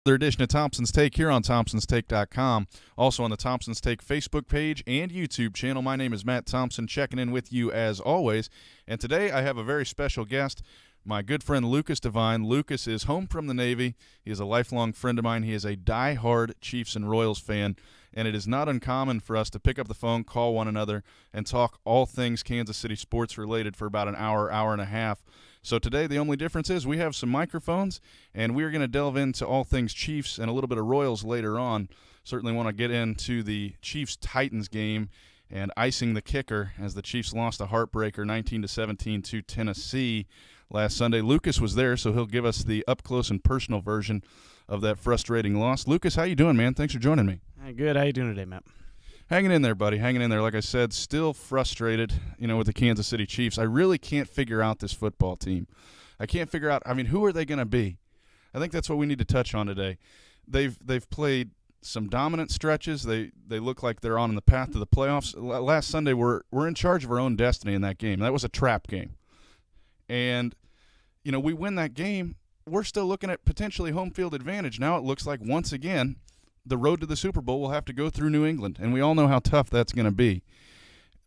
Another edition of Thompson's Take here on Thompson'sTake.com. Also on the Thompson's Take Facebook page and YouTube channel. My name is Matt Thompson, checking in with you as always. And today I have a very special guest, my good friend Lucas Devine. Lucas is home from the Navy. He is a lifelong friend of mine. He is a die-hard Chiefs and Royals fan. And it is not uncommon for us to pick up the phone, call one another, and talk all things Kansas City sports related for about an hour, hour and a half. So today the only difference is we have some microphones, and we're going to delve into all things Chiefs and a little bit of Royals later on. Certainly want to get into the Chiefs-Titans game and icing the kicker as the Chiefs lost a heartbreaker 19-17 to Tennessee last Sunday. Lucas was there, so he'll give us the up-close and personal version of that frustrating loss. Lucas, how you doing, man? Thanks for joining me. Hey, good. How you doing today, Matt? Hanging in there, buddy. Hanging in there. Like I said, still frustrated, with the Kansas City Chiefs. I really can't figure out this football team. I can't figure out, who are they going to be? I think that's what we need to touch on today. They've played some dominant stretches. They look like they're on the path to the playoffs. Last Sunday, we're in charge of our own destiny in that game. That was a trap game. And, we win that game. We're still looking at potentially home field advantage. Now it looks like, once again, the road to the Super Bowl will have to go through New England, and we all know how tough that's going to be.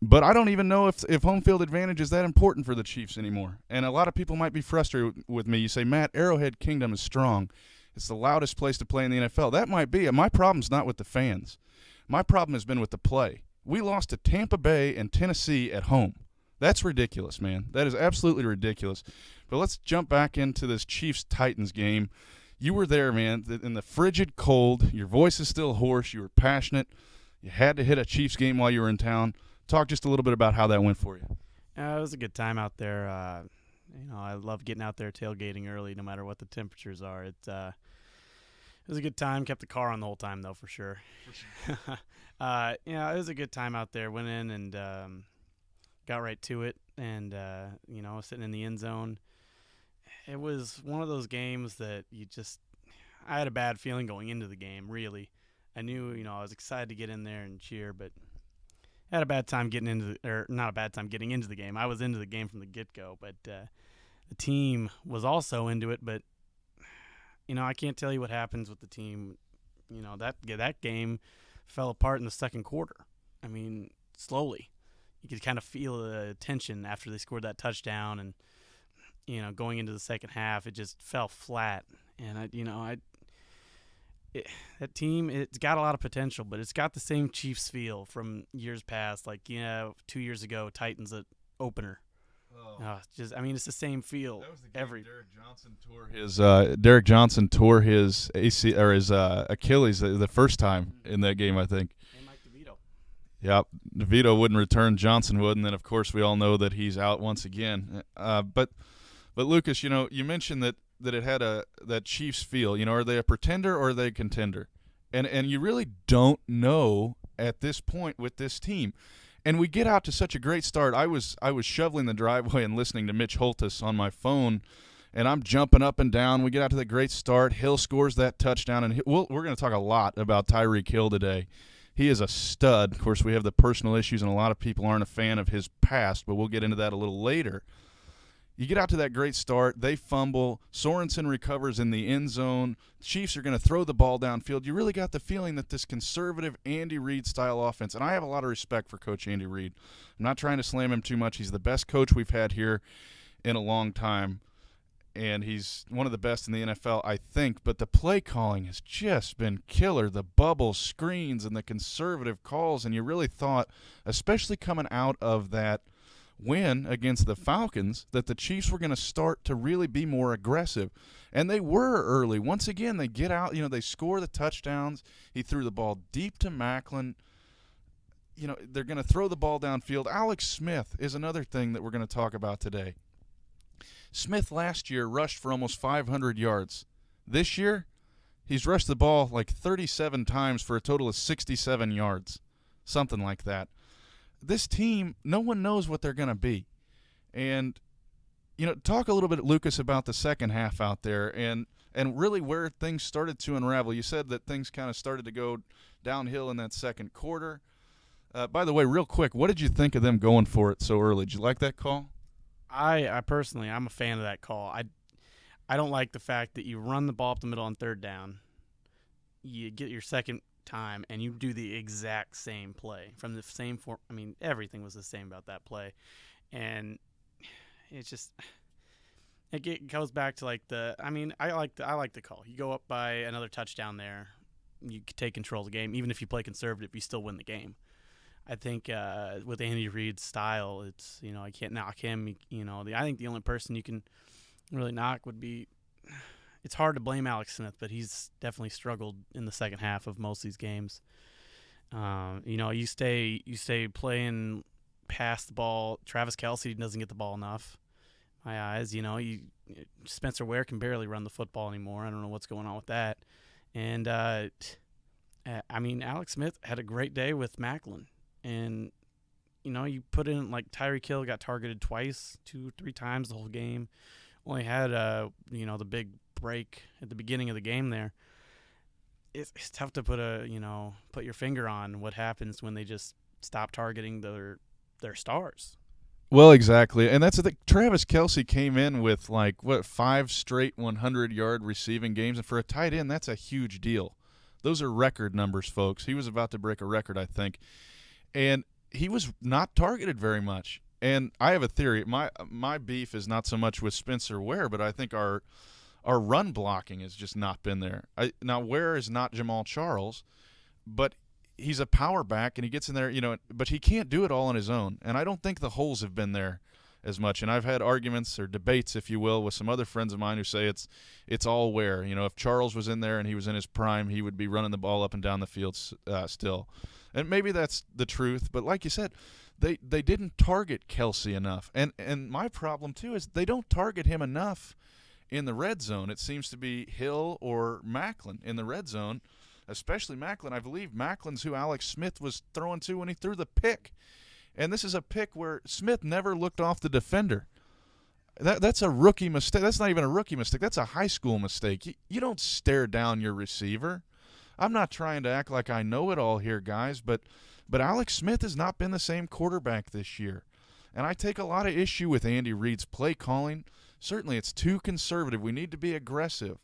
But I don't even know if home field advantage is that important for the Chiefs anymore. And a lot of people might be frustrated with me. You say, Matt, Arrowhead Kingdom is strong. It's the loudest place to play in the NFL. That might be. My problem's not with the fans. My problem has been with the play. We lost to Tampa Bay and Tennessee at home. That's ridiculous, man. That is absolutely ridiculous. But let's jump back into this Chiefs-Titans game. You were there, man, in the frigid cold. Your voice is still hoarse. You were passionate. You had to hit a Chiefs game while you were in town. Talk just a little bit about how that went for you. It was a good time out there. I love getting out there tailgating early no matter what the temperatures are. It was a good time. Kept the car on the whole time, though, for sure. It was a good time out there. Went in and got right to it and, sitting in the end zone. It was one of those games that I had a bad feeling going into the game, really. I knew, I was excited to get in there and cheer, but I had a bad time getting into the game. I was into the game from the get-go, but the team was also into it, but, I can't tell you what happens with the team. That game fell apart in the second quarter. Slowly. You could kind of feel the tension after they scored that touchdown and, going into the second half, it just fell flat. And, that team, it's got a lot of potential, but it's got the same Chiefs feel from years past. 2 years ago, Titans opener. It's the same feel. That was the game Derek Johnson tore his AC or his Achilles the first time in that game, I think. And Mike DeVito. Yep, DeVito wouldn't return, Johnson would, and then of course we all know that he's out once again. But Lucas, you mentioned that it had that Chiefs feel. Are they a pretender or are they a contender? And you really don't know at this point with this team. And we get out to such a great start. I was shoveling the driveway and listening to Mitch Holthus on my phone, and I'm jumping up and down. We get out to the great start. Hill scores that touchdown, and we're going to talk a lot about Tyreek Hill today. He is a stud. Of course, we have the personal issues, and a lot of people aren't a fan of his past, but we'll get into that a little later. You get out to that great start. They fumble. Sorensen recovers in the end zone. Chiefs are going to throw the ball downfield. You really got the feeling that this conservative Andy Reid-style offense, and I have a lot of respect for Coach Andy Reid. I'm not trying to slam him too much. He's the best coach we've had here in a long time, and he's one of the best in the NFL, I think. But the play calling has just been killer. The bubble screens and the conservative calls, and you really thought, especially coming out of that win against the Falcons, that the Chiefs were going to start to really be more aggressive. And they were early. Once again, they get out, they score the touchdowns. He threw the ball deep to Macklin. They're going to throw the ball downfield. Alex Smith is another thing that we're going to talk about today. Smith last year rushed for almost 500 yards. This year, he's rushed the ball like 37 times for a total of 67 yards, something like that. This team, no one knows what they're going to be. And, talk a little bit, Lucas, about the second half out there and really where things started to unravel. You said that things kind of started to go downhill in that second quarter. By the way, real quick, what did you think of them going for it so early? Did you like that call? I personally, I'm a fan of that call. I don't like the fact that you run the ball up the middle on third down you get your second time and you do the exact same play from the same form. I mean, everything was the same about that play, and it's just it goes back to like the. I mean, I like the call. You go up by another touchdown there, you take control of the game. Even if you play conservative, you still win the game. I think with Andy Reid's style, it's I can't knock him. I think the only person you can really knock would be. It's hard to blame Alex Smith, but he's definitely struggled in the second half of most of these games. You stay playing past the ball. Travis Kelce doesn't get the ball enough. My eyes, Spencer Ware can barely run the football anymore. I don't know what's going on with that. And Alex Smith had a great day with Macklin, and you put in like Tyreek Hill got targeted twice, 2-3 times the whole game. Only had the big break at the beginning of the game there. It's tough to put your finger on what happens when they just stop targeting their stars. Well, exactly, and that's the thing. Travis Kelce came in with 5 straight 100-yard receiving games, and for a tight end, that's a huge deal. Those are record numbers, folks. He was about to break a record, I think, and he was not targeted very much. And I have a theory. My beef is not so much with Spencer Ware, but I think our run blocking has just not been there. Now, Ware is not Jamal Charles, but he's a power back, and he gets in there, but he can't do it all on his own. And I don't think the holes have been there as much. And I've had arguments or debates, if you will, with some other friends of mine who say it's all Ware. If Charles was in there and he was in his prime, he would be running the ball up and down the field still. And maybe that's the truth, but like you said, they didn't target Kelce enough. And my problem, too, is they don't target him enough in the red zone. It seems to be Hill or Macklin in the red zone, especially Macklin. I believe Macklin's who Alex Smith was throwing to when he threw the pick. And this is a pick where Smith never looked off the defender. That's a rookie mistake. That's not even a rookie mistake. That's a high school mistake. You don't stare down your receiver. I'm not trying to act like I know it all here, guys, but Alex Smith has not been the same quarterback this year. And I take a lot of issue with Andy Reid's play calling. Certainly it's too conservative. We need to be aggressive.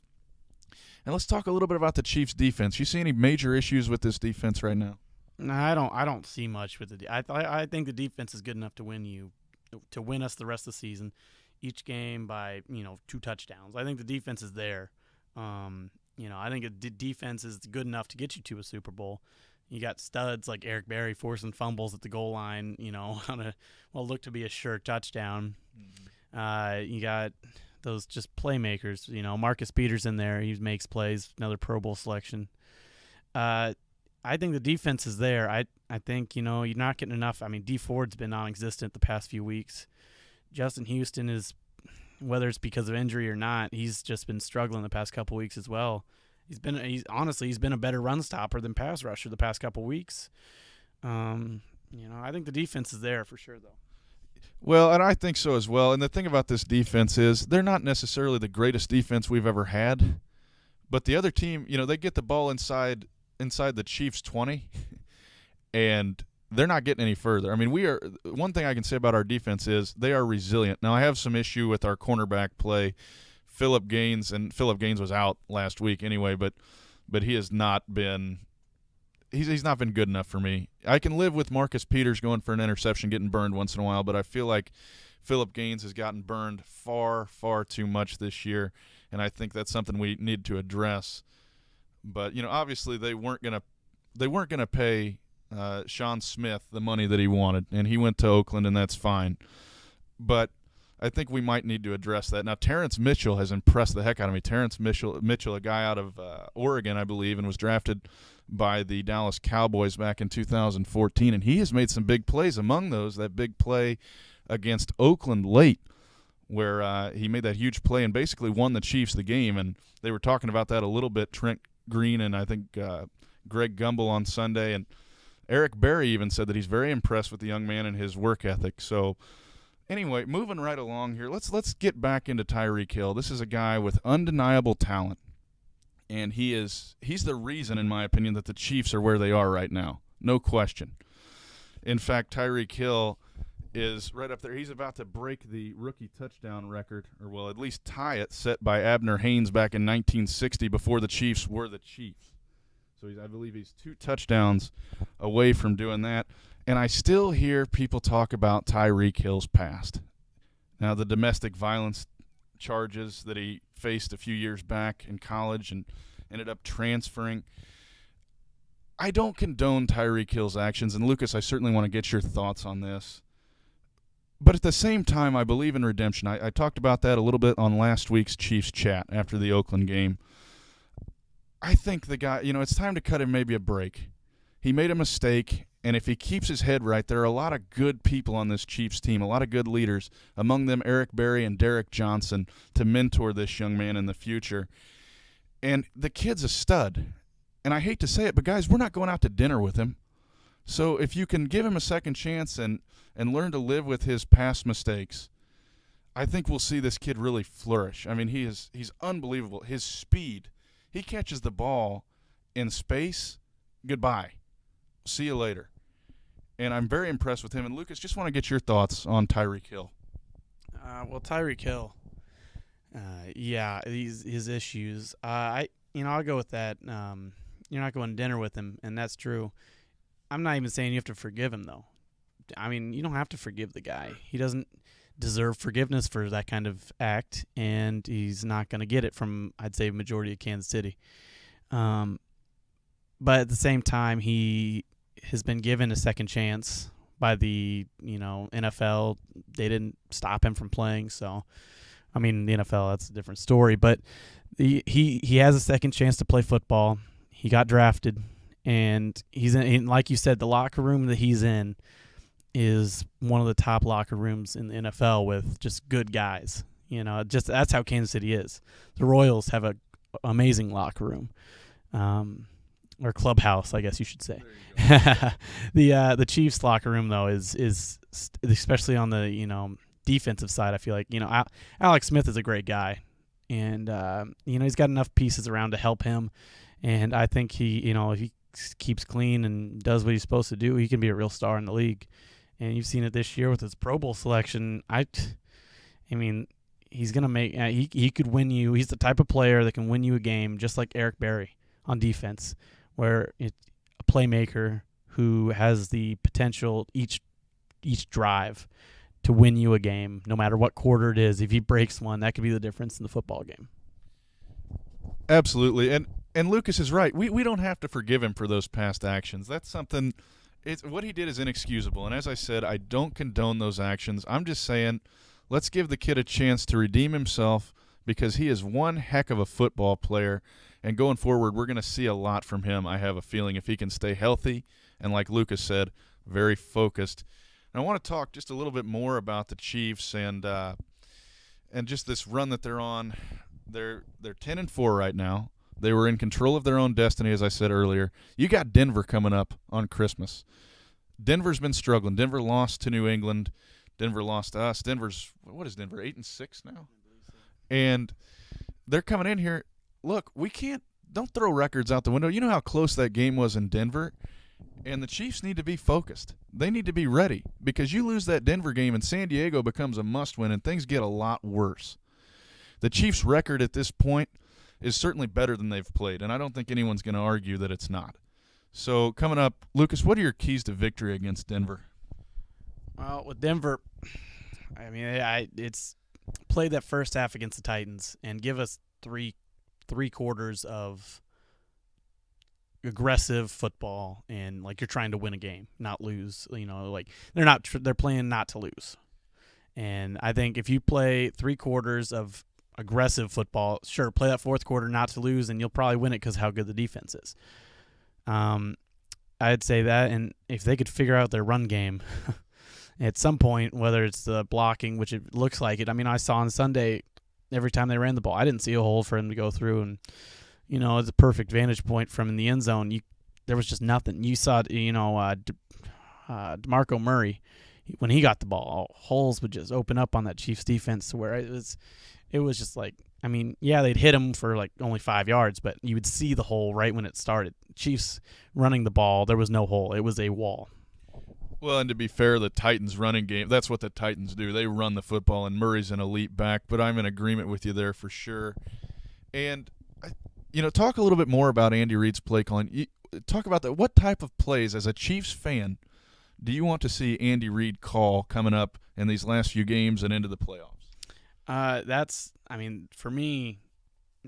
And let's talk a little bit about the Chiefs' defense. You see any major issues with this defense right now? No, I don't see much with it. I think the defense is good enough to win us the rest of the season, each game by 2 touchdowns. I think the defense is there. I think the defense is good enough to get you to a Super Bowl. You got studs like Eric Berry forcing fumbles at the goal line, on what looked to be a sure touchdown. Mm-hmm. You got those just playmakers. Marcus Peters in there. He makes plays, another Pro Bowl selection. I think the defense is there. I think, you're not getting enough. I mean, D Ford's been non-existent the past few weeks. Justin Houston is, whether it's because of injury or not, he's just been struggling the past couple weeks as well. He's been a better run stopper than pass rusher the past couple weeks. I think the defense is there for sure, though. Well, and I think so as well. And the thing about this defense is they're not necessarily the greatest defense we've ever had, but the other team, they get the ball inside the Chiefs' 20, and they're not getting any further. I mean, one thing I can say about our defense is they are resilient. Now, I have some issue with our cornerback play. Philip Gaines was out last week anyway, but he has not been he's not been good enough for me. I can live with Marcus Peters going for an interception, getting burned once in a while, but I feel like Philip Gaines has gotten burned far, far too much this year, and I think that's something we need to address. But obviously they weren't gonna pay Sean Smith the money that he wanted, and he went to Oakland, and that's fine. But I think we might need to address that. Now, Terrence Mitchell has impressed the heck out of me. Terrence Mitchell, a guy out of Oregon, I believe, and was drafted by the Dallas Cowboys back in 2014, and he has made some big plays. Among those, that big play against Oakland late, where he made that huge play and basically won the Chiefs the game. And they were talking about that a little bit, Trent Green and I think Greg Gumbel on Sunday. And Eric Berry even said that he's very impressed with the young man and his work ethic. So anyway, moving right along here, let's get back into Tyreek Hill. This is a guy with undeniable talent, and he's the reason, in my opinion, that the Chiefs are where they are right now. No question. In fact, Tyreek Hill is right up there. He's about to break the rookie touchdown record, or well, at least tie it, set by Abner Haynes back in 1960 before the Chiefs were the Chiefs. So I believe he's 2 touchdowns away from doing that. And I still hear people talk about Tyreek Hill's past. Now, the domestic violence charges that he faced a few years back in college and ended up transferring. I don't condone Tyreek Hill's actions. And, Lucas, I certainly want to get your thoughts on this. But at the same time, I believe in redemption. I talked about that a little bit on last week's Chiefs chat after the Oakland game. I think the guy, it's time to cut him maybe a break. He made a mistake, and if he keeps his head right, there are a lot of good people on this Chiefs team, a lot of good leaders, among them Eric Berry and Derek Johnson, to mentor this young man in the future. And the kid's a stud. And I hate to say it, but guys, we're not going out to dinner with him. So if you can give him a second chance and learn to live with his past mistakes, I think we'll see this kid really flourish. I mean, he's unbelievable. His speed, he catches the ball in space, goodbye. See you later. And I'm very impressed with him. And, Lucas, just want to get your thoughts on Tyreek Hill. Well, Tyreek Hill, his issues. I'll go with that. You're not going to dinner with him, and that's true. I'm not even saying you have to forgive him, though. I mean, you don't have to forgive the guy. He doesn't deserve forgiveness for that kind of act, and he's not going to get it from, I'd say, majority of Kansas City. But at the same time, he has been given a second chance by the NFL. They didn't stop him from playing, so I mean, the NFL, that's a different story. But he has a second chance to play football. He got drafted, and he's in, like you said, the locker room that he's in is one of the top locker rooms in the NFL with just good guys. Just that's how Kansas City is. The Royals have a amazing locker room, or clubhouse, I guess you should say. The Chiefs locker room though is especially on the defensive side. I feel like Alex Smith is a great guy, and he's got enough pieces around to help him, and I think he if he keeps clean and does what he's supposed to do, he can be a real star in the league. And you've seen it this year with his Pro Bowl selection. I mean, he's gonna make. He could win you. He's the type of player that can win you a game, just like Eric Berry on defense, where a playmaker who has the potential each drive to win you a game, no matter what quarter it is. If he breaks one, that could be the difference in the football game. Absolutely, and Lucas is right. We don't have to forgive him for those past actions. That's something. What he did is inexcusable, and as I said, I don't condone those actions. I'm just saying, let's give the kid a chance to redeem himself, because he is one heck of a football player, and going forward, we're going to see a lot from him, I have a feeling, if he can stay healthy and, like Lucas said, very focused. And I want to talk just a little bit more about the Chiefs and just this run that they're on. They're 10-4 right now. They were in control of their own destiny, as I said earlier. You got Denver coming up on Christmas. Denver's been struggling. Denver lost to New England. Denver lost to us. What is Denver, 8-6 now? And they're coming in here. Look, don't throw records out the window. You know how close that game was in Denver? And the Chiefs need to be focused. They need to be ready, because you lose that Denver game and San Diego becomes a must-win, and things get a lot worse. The Chiefs' record at this point is certainly better than they've played, and I don't think anyone's going to argue that it's not. So coming up, Lucas, what are your keys to victory against Denver? Well, with Denver, I mean, it's play that first half against the Titans and give us three quarters of aggressive football, and like you're trying to win a game, not lose. They're playing not to lose. And I think if you play 3 quarters of aggressive football, sure, play that fourth quarter not to lose, and you'll probably win it because how good the defense is. I'd say that, and if they could figure out their run game at some point, whether it's the blocking, which it looks like it. I mean, I saw on Sunday, every time they ran the ball, I didn't see a hole for him to go through, and it's a perfect vantage point from in the end zone. There was just nothing. You saw, DeMarco Murray, when he got the ball, holes would just open up on that Chiefs defense to where it was just like, I mean, yeah, they'd hit him for like only 5 yards, but you would see the hole right when it started. Chiefs running the ball, there was no hole. It was a wall. Well, and to be fair, the Titans running game, that's what the Titans do. They run the football, and Murray's an elite back, but I'm in agreement with you there for sure. And talk a little bit more about Andy Reid's play calling. Talk about that. What type of plays, as a Chiefs fan, do you want to see Andy Reid call coming up in these last few games and into the playoffs? For me,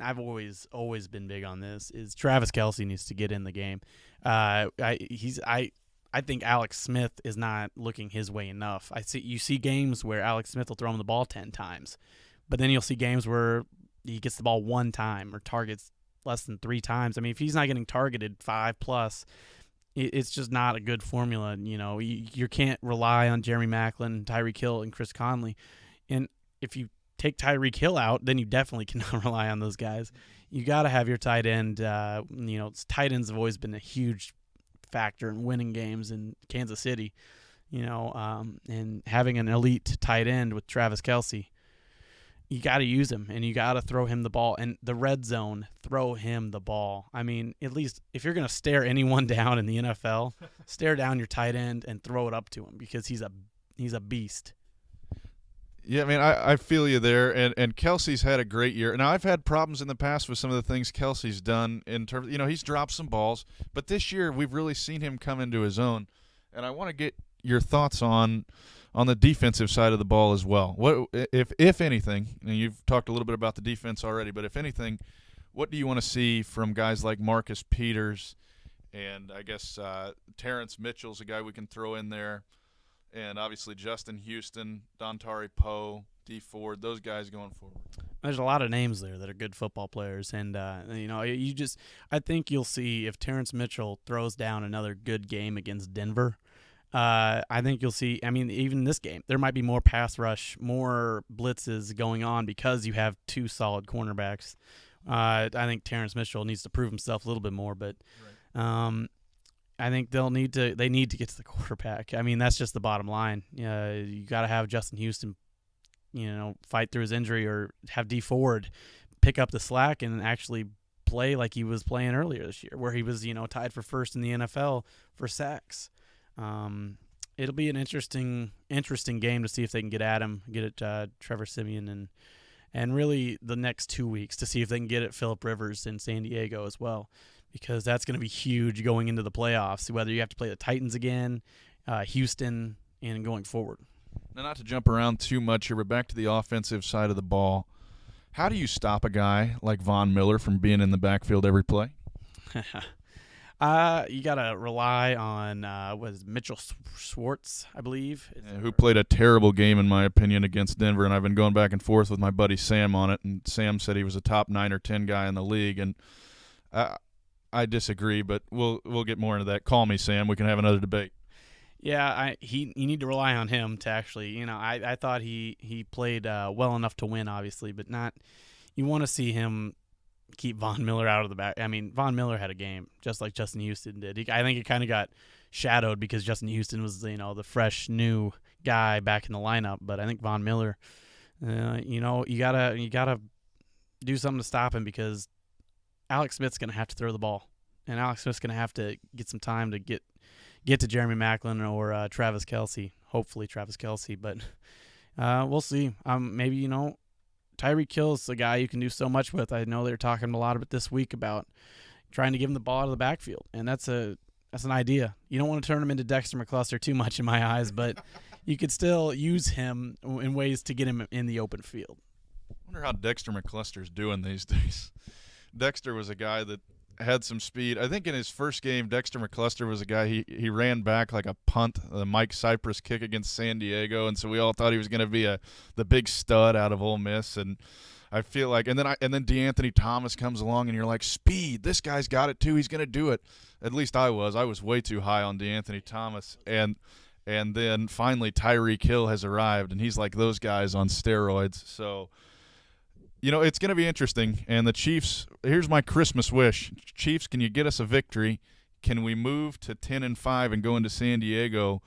I've always been big on this. Is Travis Kelce needs to get in the game. I think Alex Smith is not looking his way enough. You see games where Alex Smith will throw him the ball 10 times, but then you'll see games where he gets the ball 1 time or targets less than 3 times. I mean, if he's not getting targeted 5+, it's just not a good formula. You can't rely on Jeremy Maclin, Tyreek Hill, and Chris Conley. And if you take Tyreek Hill out, then you definitely cannot rely on those guys. You got to have your tight end. Tight ends have always been a huge factor in winning games in Kansas City. And having an elite tight end with Travis Kelce, you got to use him, and you got to throw him the ball. And the red zone, throw him the ball. I mean, at least if you're going to stare anyone down in the NFL, stare down your tight end and throw it up to him, because he's a beast. Yeah, I mean, I feel you there, and Kelsey's had a great year. Now, I've had problems in the past with some of the things Kelsey's done in terms, he's dropped some balls, but this year we've really seen him come into his own, and I want to get your thoughts on the defensive side of the ball as well. What, if anything, and you've talked a little bit about the defense already, but if anything, what do you want to see from guys like Marcus Peters, and I guess Terrence Mitchell's a guy we can throw in there, and obviously Justin Houston, Dontari Poe, D Ford, those guys going forward. There's a lot of names there that are good football players, and I think you'll see if Terrence Mitchell throws down another good game against Denver. I think you'll see. I mean, even this game, there might be more pass rush, more blitzes going on because you have 2 solid cornerbacks. I think Terrence Mitchell needs to prove himself a little bit more, but. Right. I think they need to get to the quarterback. I mean, that's just the bottom line. You got to have Justin Houston, fight through his injury, or have D Ford pick up the slack and actually play like he was playing earlier this year, where he was, tied for first in the NFL for sacks. It'll be an interesting game to see if they can get at him, get at Trevor Siemian, and really the next 2 weeks to see if they can get at Phillip Rivers in San Diego as well. Because that's going to be huge going into the playoffs, whether you have to play the Titans again, Houston, and going forward. Now, not to jump around too much here, but back to the offensive side of the ball. How do you stop a guy like Von Miller from being in the backfield every play? You got to rely on Mitchell Schwartz, I believe. Who played a terrible game, in my opinion, against Denver, and I've been going back and forth with my buddy Sam on it, and Sam said he was a top 9 or 10 guy in the league, and I disagree, but we'll get more into that. Call me, Sam. We can have another debate. Yeah, you need to rely on him to actually, I thought he played well enough to win, obviously, but not. You want to see him keep Von Miller out of the back. I mean, Von Miller had a game just like Justin Houston did. I think it kind of got shadowed because Justin Houston was, the fresh new guy back in the lineup. But I think Von Miller, you gotta do something to stop him, because Alex Smith's going to have to throw the ball, and Alex Smith's going to have to get some time to get to Jeremy Maclin or Travis Kelce, hopefully Travis Kelce, but we'll see. Maybe, Tyreek Hill's a guy you can do so much with. I know they're talking a lot about this week about trying to give him the ball out of the backfield, and that's an idea. You don't want to turn him into Dexter McCluster too much in my eyes, but you could still use him in ways to get him in the open field. I wonder how Dexter McCluster's doing these days. Dexter was a guy that had some speed. I think in his first game, Dexter McCluster was a guy, he ran back like a punt, the Mike Cypress kick against San Diego, and so we all thought he was going to be the big stud out of Ole Miss. And I feel like, and then DeAnthony Thomas comes along, and you're like, speed, this guy's got it too. He's going to do it. At least I was way too high on DeAnthony Thomas, and then finally Tyreek Hill has arrived, and he's like those guys on steroids. So. It's going to be interesting. And the Chiefs, here's my Christmas wish. Chiefs, can you get us a victory? Can we move to 10-5 and go into San Diego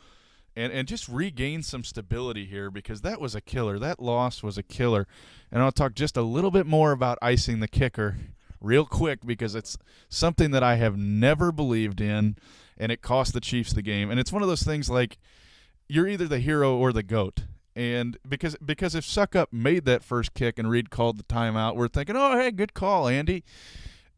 and just regain some stability here? Because that was a killer. That loss was a killer. And I'll talk just a little bit more about icing the kicker real quick, because it's something that I have never believed in, and it cost the Chiefs the game. And it's one of those things like you're either the hero or the GOAT. And because if Suckup made that first kick and Reed called the timeout, we're thinking, oh, hey, good call, Andy.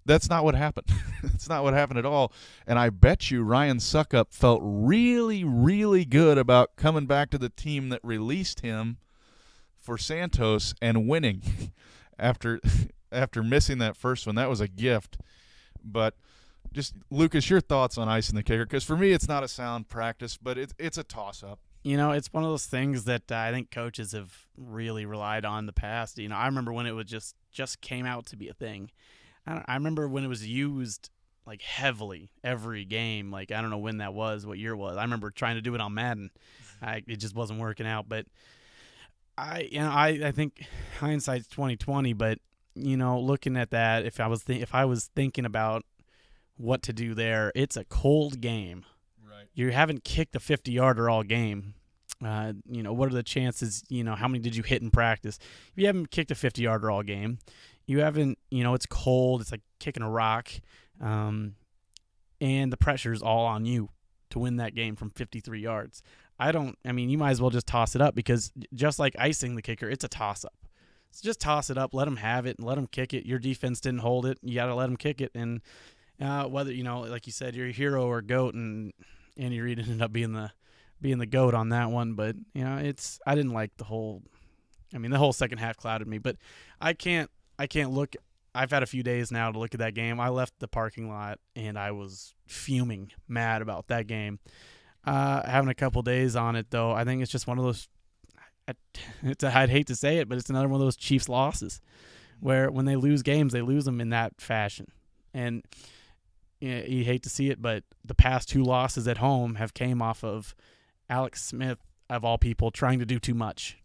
That's not what happened. That's not what happened at all. And I bet you Ryan Suckup felt really, really good about coming back to the team that released him for Santos and winning after missing that first one. That was a gift. But just, Lucas, your thoughts on icing the kicker? Because for me, it's not a sound practice, but it's a toss-up. It's one of those things that I think coaches have really relied on in the past. I remember when it was just came out to be a thing. I remember when it was used like heavily every game. Like, I don't know when that was, what year it was. I remember trying to do it on Madden. It just wasn't working out. But I think hindsight's 20/20. But looking at that, if I was thinking about what to do there, it's a cold game. Right. You haven't kicked a 50-yarder all game. What are the chances? How many did you hit in practice? If you haven't kicked a 50-yarder all game, you haven't. It's cold. It's like kicking a rock, and the pressure's all on you to win that game from 53 yards. You might as well just toss it up, because just like icing the kicker, it's a toss-up. So just toss it up, let them have it, and let them kick it. Your defense didn't hold it. You got to let them kick it, and whether like you said, you're a hero or a goat, and Andy Reid ended up being the goat on that one. But I didn't like the whole second half clouded me. But I can't look. I've had a few days now to look at that game. I left the parking lot and I was fuming, mad about that game. Having a couple days on it though, I think it's just one of those. I'd hate to say it, but it's another one of those Chiefs losses, where when they lose games, they lose them in that fashion. And you hate to see it, but the past two losses at home have came off of Alex Smith, of all people, trying to do too much.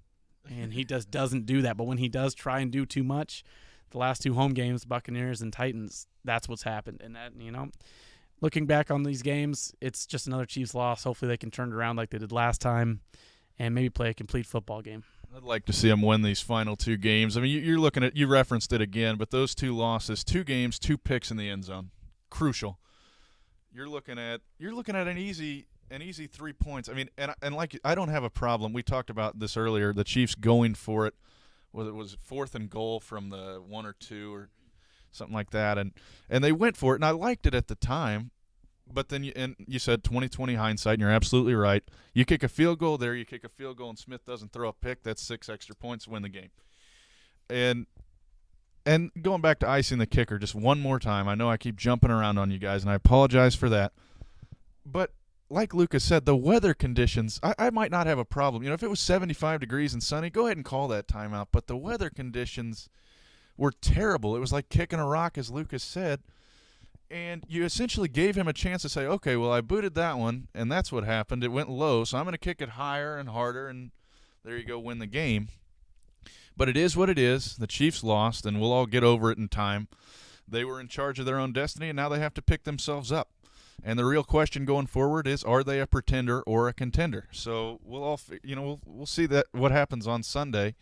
And he doesn't do that. But when he does try and do too much, the last two home games, Buccaneers and Titans, that's what's happened. And that, looking back on these games, it's just another Chiefs loss. Hopefully they can turn it around like they did last time and maybe play a complete football game. I'd like to see them win these final two games. I mean, you're looking at, you referenced it again, but those two losses, 2 games, 2 picks in the end zone, crucial. You're looking at an easy 3 points. I mean, and like, I don't have a problem. We talked about this earlier. The Chiefs going for it, whether it was 4th and goal from the 1 or 2 or something like that, and they went for it, and I liked it at the time. But then you said 20/20 hindsight, and you're absolutely right. You kick a field goal there, you kick a field goal, and Smith doesn't throw a pick. That's 6 extra points to win the game. And going back to icing the kicker just one more time, I know I keep jumping around on you guys, and I apologize for that. But like Lucas said, the weather conditions, I might not have a problem. If it was 75 degrees and sunny, go ahead and call that timeout. But the weather conditions were terrible. It was like kicking a rock, as Lucas said. And you essentially gave him a chance to say, okay, well, I booted that one, and that's what happened. It went low, so I'm going to kick it higher and harder, and there you go, win the game. But it is what it is. The Chiefs lost, and we'll all get over it in time. They were in charge of their own destiny, and now they have to pick themselves up. And the real question going forward is, are they a pretender or a contender? So we'll all, we'll see that what happens on Sunday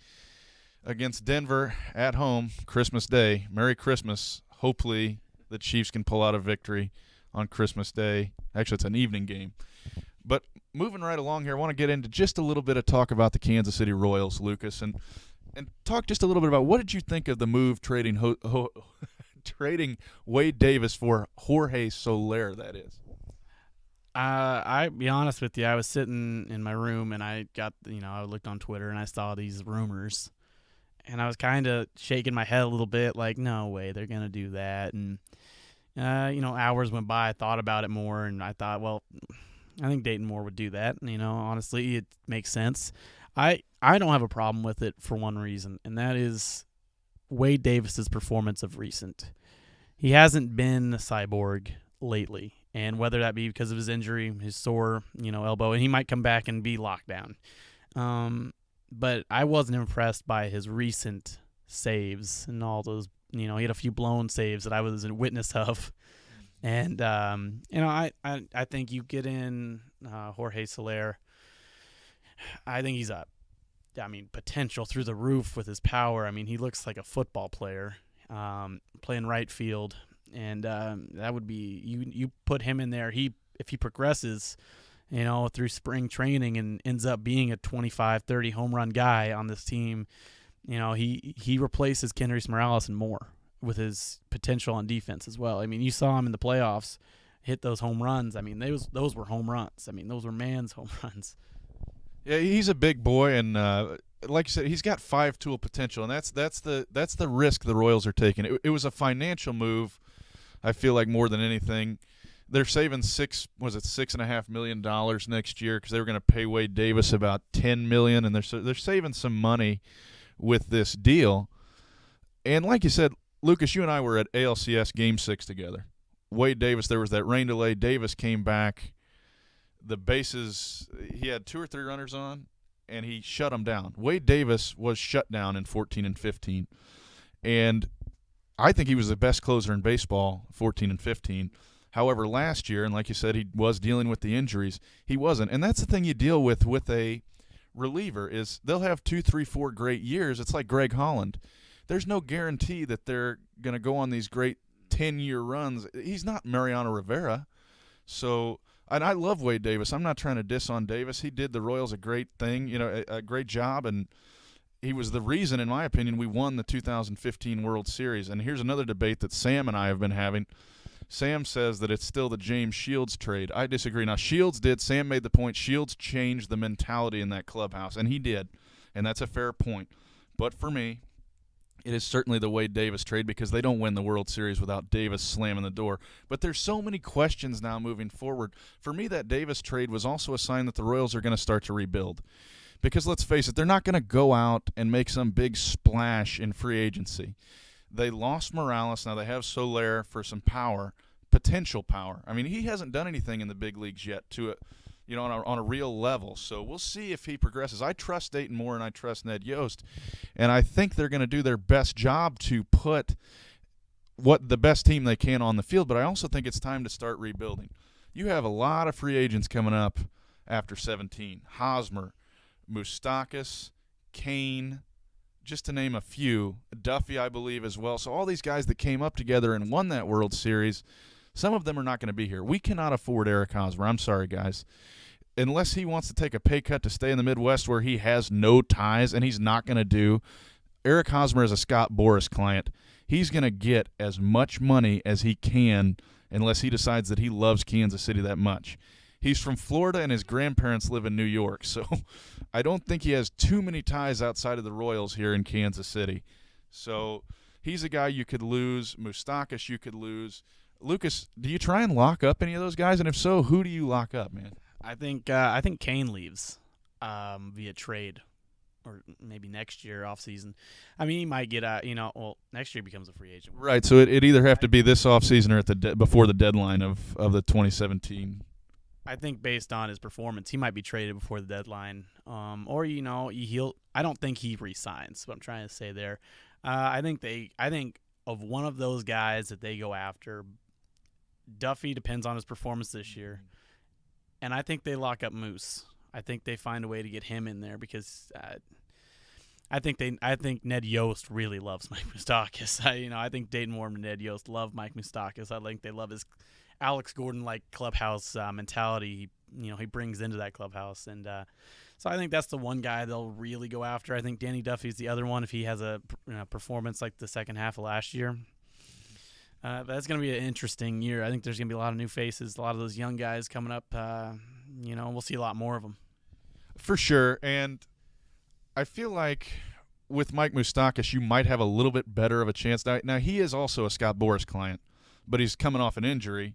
against Denver at home, Christmas Day. Merry Christmas. Hopefully the Chiefs can pull out a victory on Christmas Day. Actually, it's an evening game. But moving right along here, I want to get into just a little bit of talk about the Kansas City Royals, Lucas, and talk just a little bit about what did you think of the move trading Wade Davis for Jorge Soler, that is. I'll be honest with you. I was sitting in my room and I got, I looked on Twitter and I saw these rumors. And I was kind of shaking my head a little bit, like, no way, they're going to do that. And, hours went by. I thought about it more, and I thought, well, I think Dayton Moore would do that. Honestly, it makes sense. I don't have a problem with it for one reason, and that is Wade Davis's performance of recent. He hasn't been a cyborg lately, and whether that be because of his injury, his sore, elbow, and he might come back and be locked down. But I wasn't impressed by his recent saves and all those, he had a few blown saves that I was a witness of. And, I think you get in Jorge Soler. I think he's potential through the roof with his power. I mean, he looks like a football player playing right field. And that would be, you put him in there. If he progresses, through spring training and ends up being a 25, 30 home run guy on this team, he replaces Kendrys Morales and more. with his potential on defense as well. I mean, you saw him in the playoffs hit those home runs. I mean, those were home runs. I mean, those were man's home runs. Yeah, he's a big boy, and like you said, he's got 5-tool potential, and that's the risk the Royals are taking. It was a financial move, I feel like, more than anything. They're saving $6.5 million next year because they were going to pay Wade Davis about $10 million, and they're saving some money with this deal. And like you said, Lucas, you and I were at ALCS Game 6 together. Wade Davis, there was that rain delay. Davis came back. The bases, he had 2 or 3 runners on, and he shut them down. Wade Davis was shut down in 14 and 15. And I think he was the best closer in baseball, 14 and 15. However, last year, and like you said, he was dealing with the injuries, he wasn't. And that's the thing you deal with a reliever is they'll have 2, 3, 4 great years. It's like Greg Holland. There's no guarantee that they're going to go on these great 10-year runs. He's not Mariano Rivera. So, and I love Wade Davis. I'm not trying to diss on Davis. He did the Royals a great thing, a great job, and he was the reason, in my opinion, we won the 2015 World Series. And here's another debate that Sam and I have been having. Sam says that it's still the James Shields trade. I disagree. Now, Shields did. Sam made the point. Shields changed the mentality in that clubhouse, and he did, and that's a fair point. But for me, it is certainly the Wade Davis trade because they don't win the World Series without Davis slamming the door. But there's so many questions now moving forward. For me, that Davis trade was also a sign that the Royals are going to start to rebuild. Because let's face it, they're not going to go out and make some big splash in free agency. They lost Morales. Now they have Soler for some power, potential power. I mean, he hasn't done anything in the big leagues yet on a real level. So we'll see if he progresses. I trust Dayton Moore and I trust Ned Yost, and I think they're going to do their best job to put the best team they can on the field. But I also think it's time to start rebuilding. You have a lot of free agents coming up after 17. Hosmer, Moustakas, Kane, just to name a few. Duffy, I believe, as well. So all these guys that came up together and won that World Series, some of them are not going to be here. We cannot afford Eric Hosmer. I'm sorry, guys. Unless he wants to take a pay cut to stay in the Midwest where he has no ties, and he's not going to do. Eric Hosmer is a Scott Boras client. He's going to get as much money as he can unless he decides that he loves Kansas City that much. He's from Florida, and his grandparents live in New York, so I don't think he has too many ties outside of the Royals here in Kansas City. So he's a guy you could lose. Moustakas you could lose. Lucas, do you try and lock up any of those guys? And if so, who do you lock up, man? I think Kane leaves via trade, or maybe next year off season. I mean, he might get next year he becomes a free agent. Right. So it either have to be this off season or at before the deadline of the 2017. I think based on his performance, he might be traded before the deadline, or he'll. I don't think he resigns. What I'm trying to say there, I think of one of those guys that they go after. Duffy depends on his performance this year, and I think they lock up Moose. I think they find a way to get him in there because I think Ned Yost really loves Mike Moustakas. I think Dayton Moore and Ned Yost love Mike Moustakas. I think they love his Alex Gordon-like clubhouse mentality. He brings into that clubhouse, and so I think that's the one guy they'll really go after. I think Danny Duffy's the other one if he has a performance like the second half of last year. That's going to be an interesting year. I think there's going to be a lot of new faces, a lot of those young guys coming up. We'll see a lot more of them. For sure, and I feel like with Mike Moustakas, you might have a little bit better of a chance. Now he is also a Scott Boras client, but he's coming off an injury,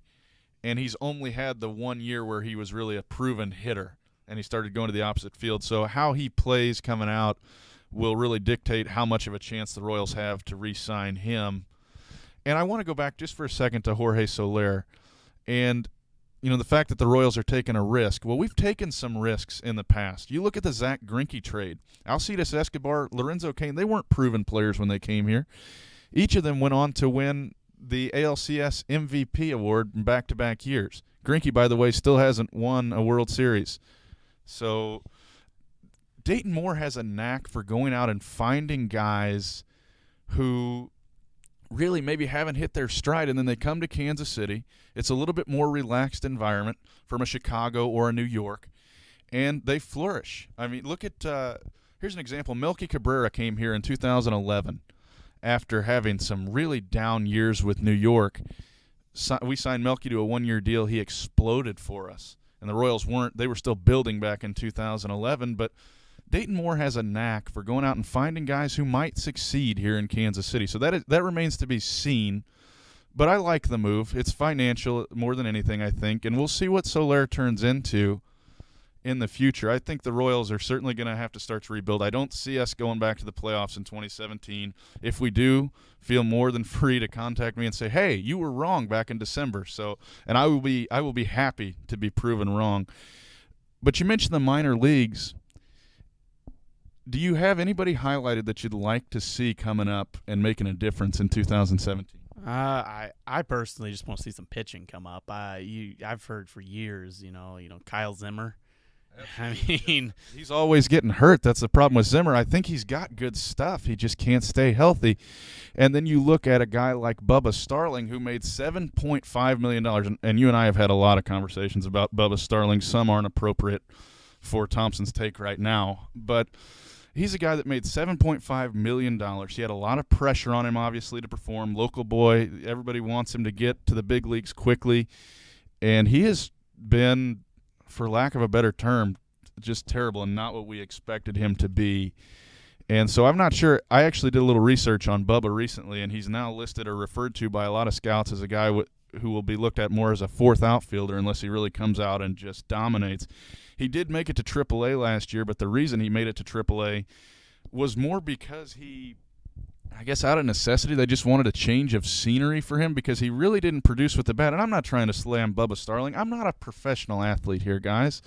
and he's only had the 1 year where he was really a proven hitter, and he started going to the opposite field. So how he plays coming out will really dictate how much of a chance the Royals have to re-sign him. And I want to go back just for a second to Jorge Soler and, the fact that the Royals are taking a risk. Well, we've taken some risks in the past. You look at the Zach Greinke trade. Alcides Escobar, Lorenzo Cain, they weren't proven players when they came here. Each of them went on to win the ALCS MVP award in back-to-back years. Greinke, by the way, still hasn't won a World Series. So Dayton Moore has a knack for going out and finding guys who really maybe haven't hit their stride, and then they come to Kansas City. It's a little bit more relaxed environment from a Chicago or a New York, and they flourish. I mean, look at here's an example. Melky Cabrera came here in 2011, after having some really down years with New York. We signed Melky to a 1-year deal. He exploded for us. And the Royals they were still building back in 2011, but Dayton Moore has a knack for going out and finding guys who might succeed here in Kansas City. So that remains to be seen. But I like the move. It's financial more than anything, I think, and we'll see what Soler turns into in the future. I think the Royals are certainly going to have to start to rebuild. I don't see us going back to the playoffs in 2017. If we do, feel more than free to contact me and say, "Hey, you were wrong back in December." So, and I will be happy to be proven wrong. But you mentioned the minor leagues. Do you have anybody highlighted that you'd like to see coming up and making a difference in 2017? I personally just want to see some pitching come up. I've heard for years, Kyle Zimmer. I mean, he's always getting hurt. That's the problem with Zimmer. I think he's got good stuff. He just can't stay healthy. And then you look at a guy like Bubba Starling, who made $7.5 million. And you and I have had a lot of conversations about Bubba Starling. Some aren't appropriate for Thompson's take right now. But he's a guy that made $7.5 million. He had a lot of pressure on him, obviously, to perform. Local boy. Everybody wants him to get to the big leagues quickly. And he has been, for lack of a better term, just terrible and not what we expected him to be. And so I'm not sure. I actually did a little research on Bubba recently, and he's now listed or referred to by a lot of scouts as a guy who will be looked at more as a fourth outfielder unless he really comes out and just dominates. He did make it to AAA last year, but the reason he made it to AAA was more because I guess out of necessity, they just wanted a change of scenery for him because he really didn't produce with the bat. And I'm not trying to slam Bubba Starling. I'm not a professional athlete here, guys.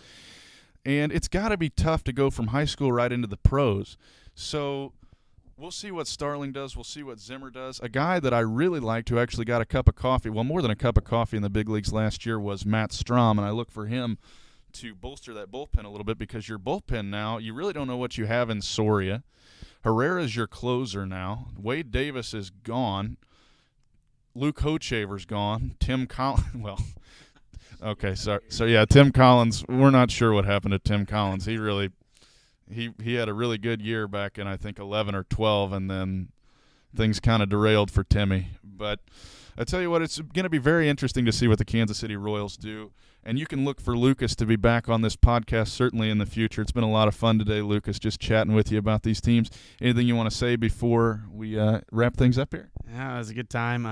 And it's got to be tough to go from high school right into the pros. So we'll see what Starling does. We'll see what Zimmer does. A guy that I really liked who actually got a cup of coffee, well, more than a cup of coffee in the big leagues last year, was Matt Strom. And I look for him to bolster that bullpen a little bit because your bullpen now, you really don't know what you have in Soria. Herrera's your closer now. Wade Davis is gone. Luke Hochaver's gone. Tim Collins, well, okay, so yeah, Tim Collins, we're not sure what happened to Tim Collins. He had a really good year back in, I think, 11 or 12, and then things kind of derailed for Timmy. But I tell you what, it's going to be very interesting to see what the Kansas City Royals do. And you can look for Lucas to be back on this podcast certainly in the future. It's been a lot of fun today, Lucas, just chatting with you about these teams. Anything you want to say before we wrap things up here? Yeah, it was a good time.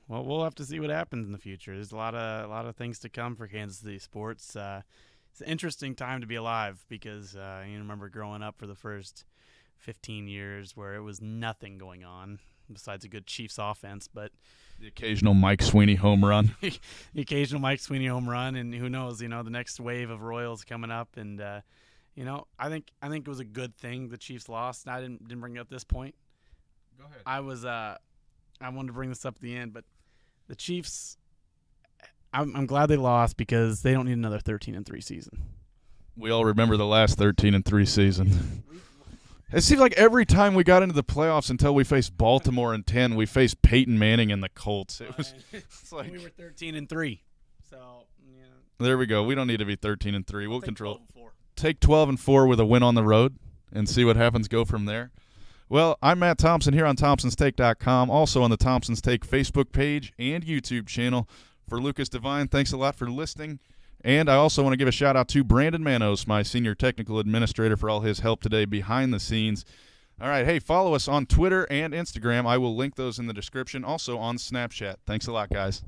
Well, we'll have to see what happens in the future. There's a lot of things to come for Kansas City sports. It's an interesting time to be alive because you remember growing up for the first 15 years where it was nothing going on besides a good Chiefs offense, but the occasional Mike Sweeney home run. The occasional Mike Sweeney home run, and who knows, the next wave of Royals coming up. And I think it was a good thing the Chiefs lost. And I didn't bring it up at this point. Go ahead. I wanted to bring this up at the end, but the Chiefs, I'm glad they lost because they don't need another 13-3 season. We all remember the last 13-3 season. It seems like every time we got into the playoffs until we faced Baltimore in 10, we faced Peyton Manning and the Colts. It's like we were 13-3. So, yeah. There we go. We don't need to be 13-3. We'll control. 12-4. Take 12-4 with a win on the road and see what happens. Go from there. Well, I'm Matt Thompson here on ThompsonsTake.com, also on the Thompson's Take Facebook page and YouTube channel. For Lucas Devine, thanks a lot for listening. And I also want to give a shout-out to Brandon Manos, my senior technical administrator, for all his help today behind the scenes. All right, hey, follow us on Twitter and Instagram. I will link those in the description, also on Snapchat. Thanks a lot, guys.